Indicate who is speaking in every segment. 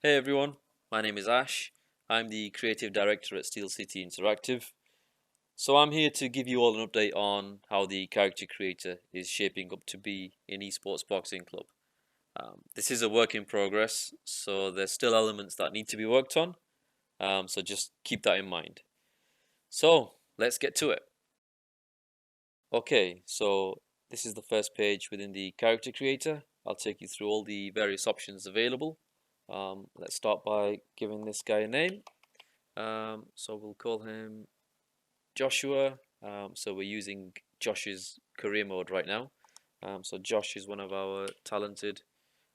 Speaker 1: Hey everyone, my name is Ash. I'm the creative director at Steel City Interactive. So I'm here to give you all an update on how the character creator is shaping up to be in Esports Boxing Club. This is a work in progress, so there's still elements that need to be worked on. So just keep that in mind. So let's get to it. Okay, so this is the first page within the character creator. I'll take you through all the various options available. Let's start by giving this guy a name. So we'll call him Joshua. So we're using Josh's career mode right now. So Josh is one of our talented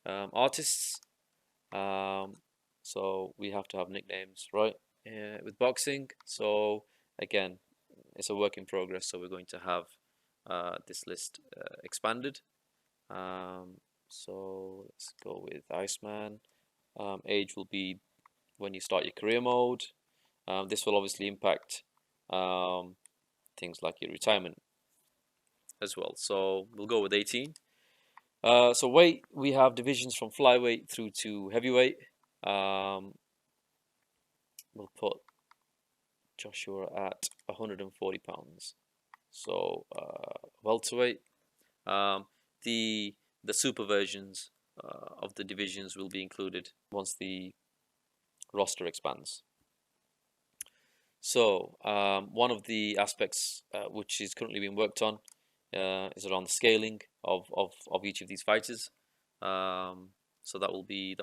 Speaker 1: artists. Um, so we have to have nicknames, right? With boxing. So again, it's a work in progress. So we're going to have this list expanded. So let's go with Iceman. Age will be when you start your career mode. This will obviously impact things like your retirement as well. So we'll go with 18. So weight, we have divisions from flyweight through to heavyweight. We'll put Joshua at 140 pounds. So welterweight. Um, the the super versions of the divisions will be included once the roster expands. So one of the aspects which is currently being worked on is around the scaling of each of these fighters. So that will be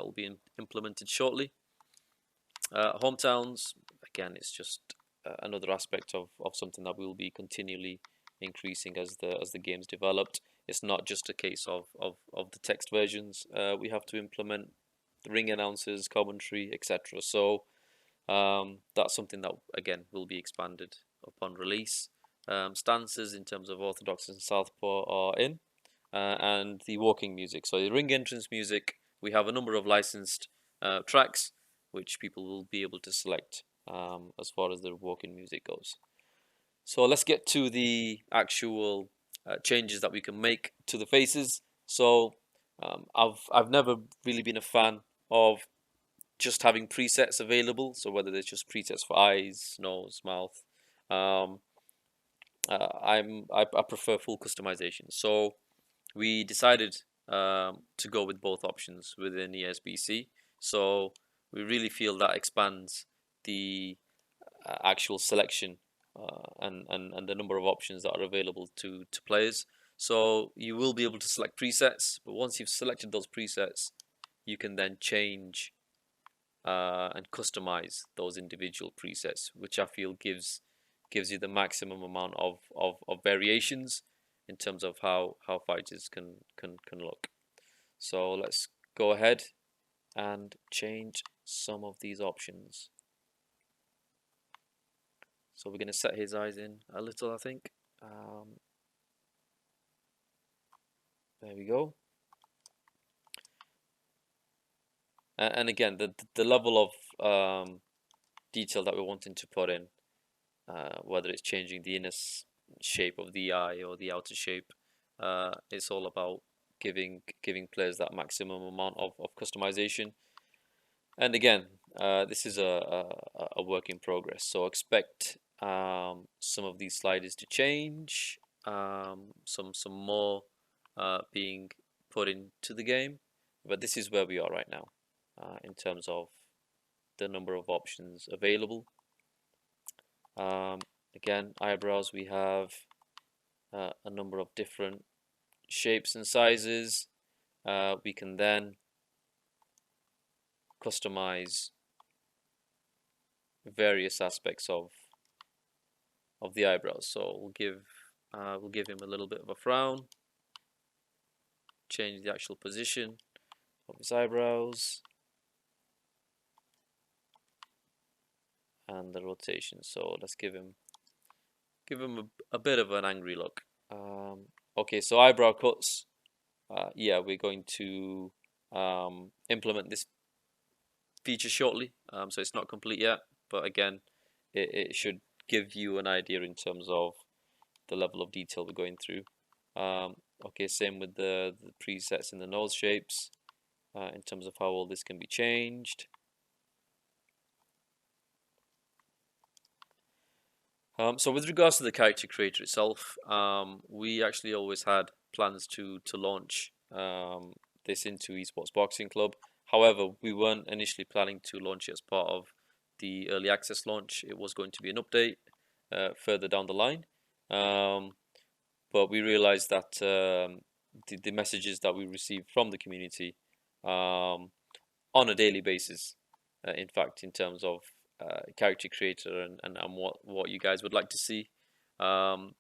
Speaker 1: implemented shortly. Hometowns, again, it's just another aspect of something that will be continually increasing as the game's developed. It's not just a case of the text versions. We have to implement the ring announcers, commentary, etc. So that's something that again will be expanded upon release. Stances in terms of orthodox and southpaw are in, and the walking music. So the ring entrance music, we have a number of licensed tracks which people will be able to select as far as the walking music goes. So let's get to the actual changes that we can make to the faces. So I've never really been a fan of just having presets available. So whether there's just presets for eyes, nose, mouth, um, I prefer full customization. So we decided to go with both options within Esbc. So we really feel that expands the actual selection and the number of options that are available to players. So you will be able to select presets, but once you've selected those presets, you can then change and customize those individual presets, which I feel gives you the maximum amount of variations in terms of how fighters can look. So let's go ahead and change some of these options. So we're going to set his eyes in a little, I think. There we go. And again, the level of detail that we're wanting to put in, whether it's changing the inner shape of the eye or the outer shape, it's all about giving players that maximum amount of customization. And again, this is a work in progress, so expect some of these sliders to change, some more being put into the game, but this is where we are right now in terms of the number of options available. Again, eyebrows, we have a number of different shapes and sizes. We can then customize various aspects of the eyebrows. So we'll give him a little bit of a frown, change the actual position of his eyebrows, and the rotation. So let's give him a bit of an angry look. Okay, so eyebrow cuts. Yeah, we're going to implement this feature shortly. So it's not complete yet, but again, it should give you an idea in terms of the level of detail we're going through. Okay, same with the presets in the nose shapes in terms of how all this can be changed. So with regards to the character creator itself, we actually always had plans to launch this into Esports Boxing Club. However, we weren't initially planning to launch it as part of the early access launch. It was going to be an update further down the line. But we realized that the messages that we received from the community on a daily basis, in fact, in terms of character creator and what you guys would like to see, um,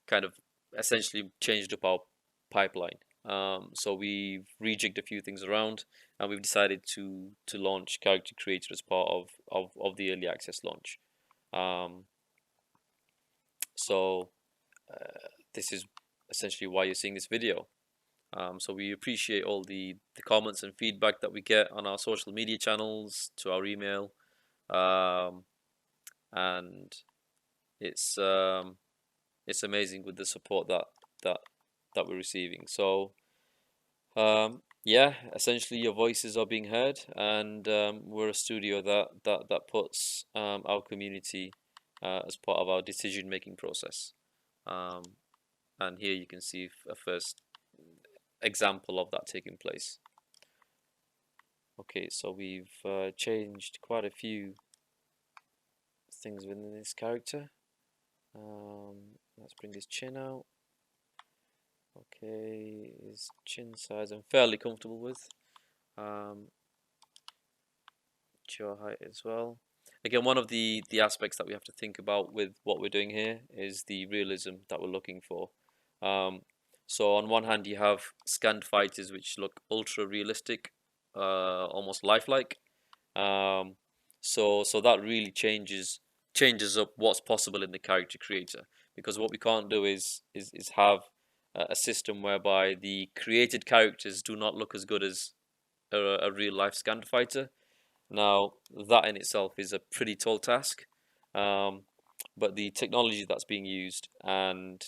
Speaker 1: kind of essentially changed up our pipeline. So we've rejigged a few things around, and we've decided to launch character creator as part of the early access launch. Um, so this is essentially why you're seeing this video. So we appreciate all the comments and feedback that we get on our social media channels, to our email, and it's amazing with the support that that we're receiving. So yeah, essentially your voices are being heard, and we're a studio that puts our community as part of our decision making process. Um, and here you can see a first example of that taking place. Okay, so we've changed quite a few things within this character. Let's bring his chin out. Okay, his chin size I'm fairly comfortable with. Jaw height as well. Again, one of the aspects that we have to think about with what we're doing here is the realism that we're looking for. So on one hand, you have scanned fighters which look ultra realistic, almost lifelike. So that really changes up what's possible in the character creator, because what we can't do is have a system whereby the created characters do not look as good as a real life scanned fighter. Now that in itself is a pretty tall task, but the technology that's being used and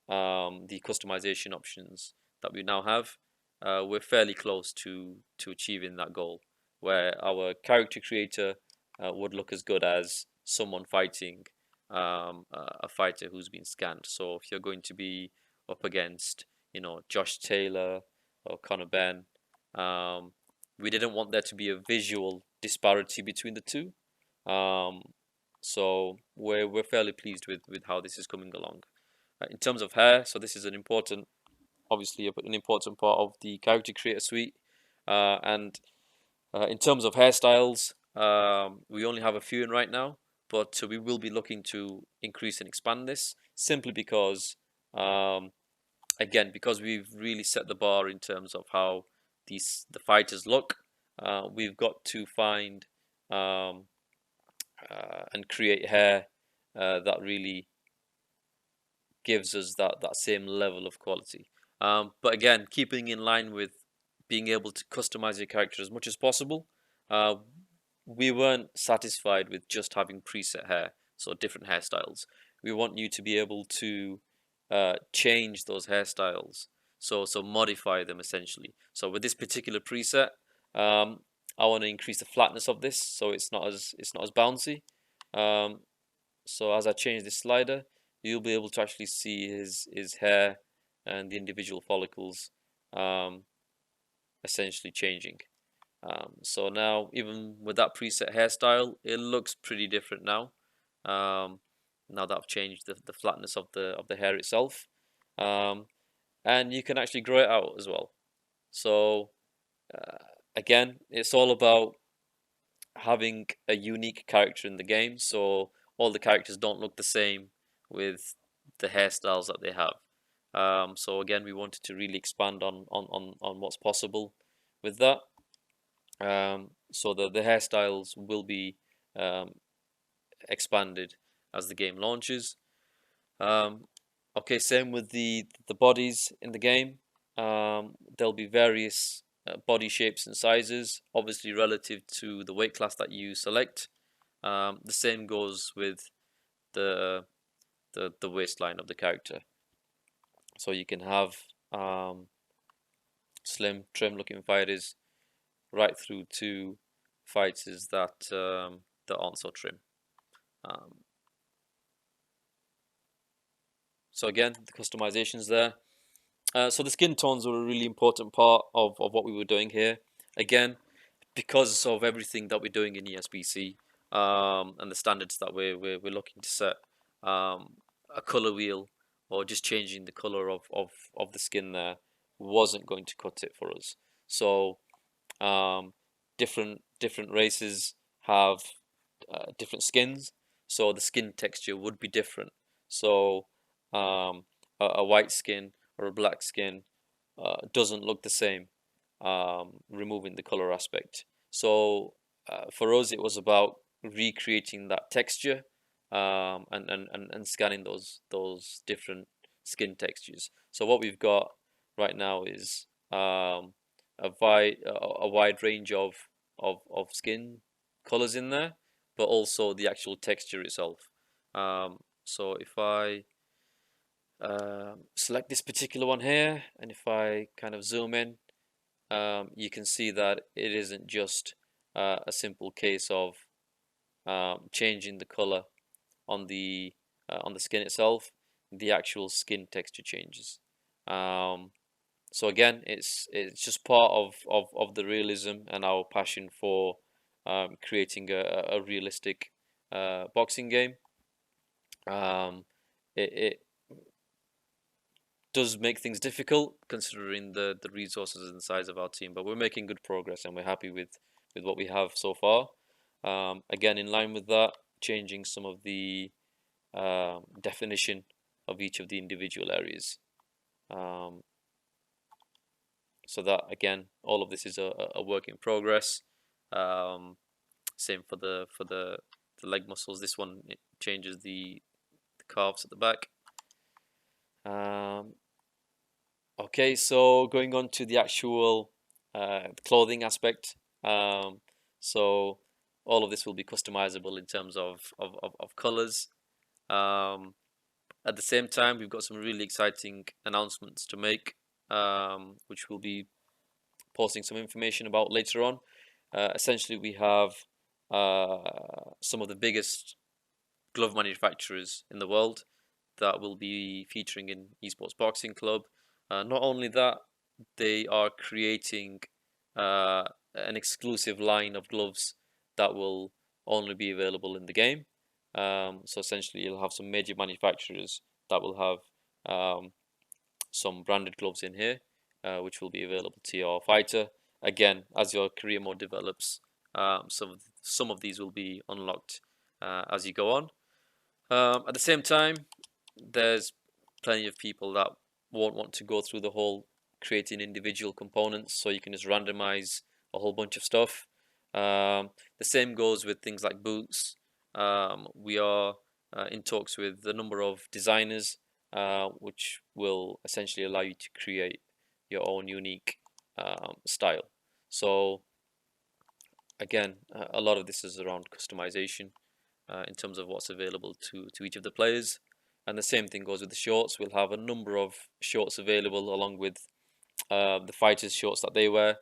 Speaker 1: the customization options that we now have, we're fairly close to achieving that goal, where our character creator would look as good as someone fighting a fighter who's been scanned. So if you're going to be up against, Josh Taylor or Conor Ben, we didn't want there to be a visual disparity between the two. Um, so we're fairly pleased with how this is coming along. In terms of hair, so this is obviously an important part of the character creator suite. And in terms of hairstyles, we only have a few in right now, but we will be looking to increase and expand this, simply because, again, because we've really set the bar in terms of how the fighters look. We've got to find um, and create hair that really gives us that same level of quality. But again, keeping in line with being able to customize your character as much as possible, uh, we weren't satisfied with just having preset hair, so different hairstyles. We want you to be able to change those hairstyles, so modify them essentially. So with this particular preset, I want to increase the flatness of this, so it's not as bouncy. Um, so as I change this slider, you'll be able to actually see his hair and the individual follicles um, essentially changing. So now, even with that preset hairstyle, it looks pretty different now. Now that I've changed the flatness of the hair itself, um, and you can actually grow it out as well. So again, it's all about having a unique character in the game, so all the characters don't look the same with the hairstyles that they have. So again, we wanted to really expand on what's possible with that. So the hairstyles will be um, expanded as the game launches. Okay, same with the bodies in the game. There'll be various body shapes and sizes, obviously relative to the weight class that you select. The same goes with the the waistline of the character. So you can have slim, trim-looking fighters right through to fighters that that aren't so trim. Um, So again, the customizations there. So the skin tones were a really important part of what we were doing here. Again, because of everything that we're doing in Esbc, and the standards that we're looking to set, a color wheel or just changing the color of the skin there wasn't going to cut it for us. So um, different races have different skins, so the skin texture would be different. So a white skin or a black skin doesn't look the same, removing the color aspect. So for us, it was about recreating that texture, and scanning those different skin textures. So what we've got right now is a wide range of skin colors in there, but also the actual texture itself. So if I select this particular one here, and if I kind of zoom in, you can see that it isn't just a simple case of changing the color on the skin itself. The actual skin texture changes. So again, it's just part of the realism and our passion for creating a realistic boxing game. It does make things difficult considering the resources and the size of our team, but we're making good progress and we're happy with what we have so far. Again, in line with that, changing some of the definition of each of the individual areas. So that, again, all of this is a work in progress. Same for the leg muscles. This one, it changes the calves at the back. Okay, so going on to the actual clothing aspect. So all of this will be customizable in terms of colors. At the same time, we've got some really exciting announcements to make, which we'll be posting some information about later on. Essentially, we have some of the biggest glove manufacturers in the world that will be featuring in Esports Boxing Club. Not only that, they are creating an exclusive line of gloves that will only be available in the game. So essentially, you'll have some major manufacturers that will have some branded gloves in here, which will be available to your fighter. Again, as your career mode develops, some of these will be unlocked as you go on. At the same time, there's plenty of people that won't want to go through the whole creating individual components, so you can just randomize a whole bunch of stuff. The same goes with things like boots. We are in talks with a number of designers, which will essentially allow you to create your own unique style. So again, a lot of this is around customization in terms of what's available to each of the players. And the same thing goes with the shorts. We'll have a number of shorts available along with the fighters' shorts that they wear,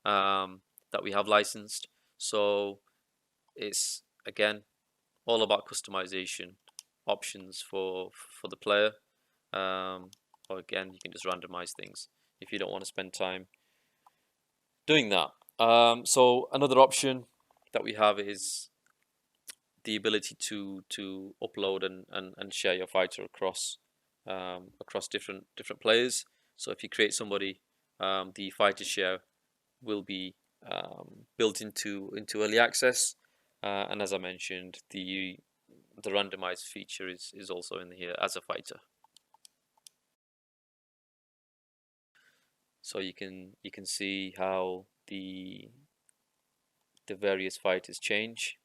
Speaker 1: that we have licensed. So it's, again, all about customization options for the player. Or again, you can just randomize things if you don't want to spend time doing that. So another option that we have is the ability to upload and share your fighter across different players. So if you create somebody, the fighter share will be built into early access, and as I mentioned, the randomized feature is also in here as a fighter. So you can see how the various fighters change.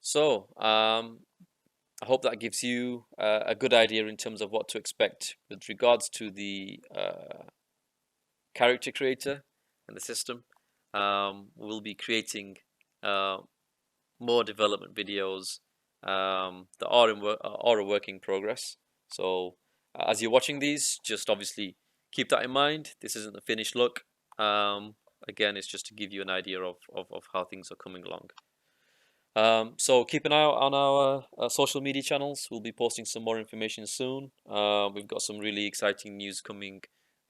Speaker 1: So I hope that gives you a good idea in terms of what to expect with regards to the character creator and the system. We'll be creating more development videos that are a work in progress. So as you're watching these, just obviously keep that in mind. This isn't the finished look. again, it's just to give you an idea of how things are coming along. So keep an eye out on our social media channels. We'll be posting some more information soon. We've got some really exciting news coming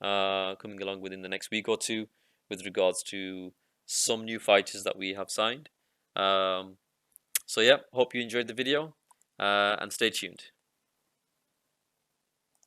Speaker 1: along within the next week or two with regards to some new fighters that we have signed. So yeah, hope you enjoyed the video and stay tuned.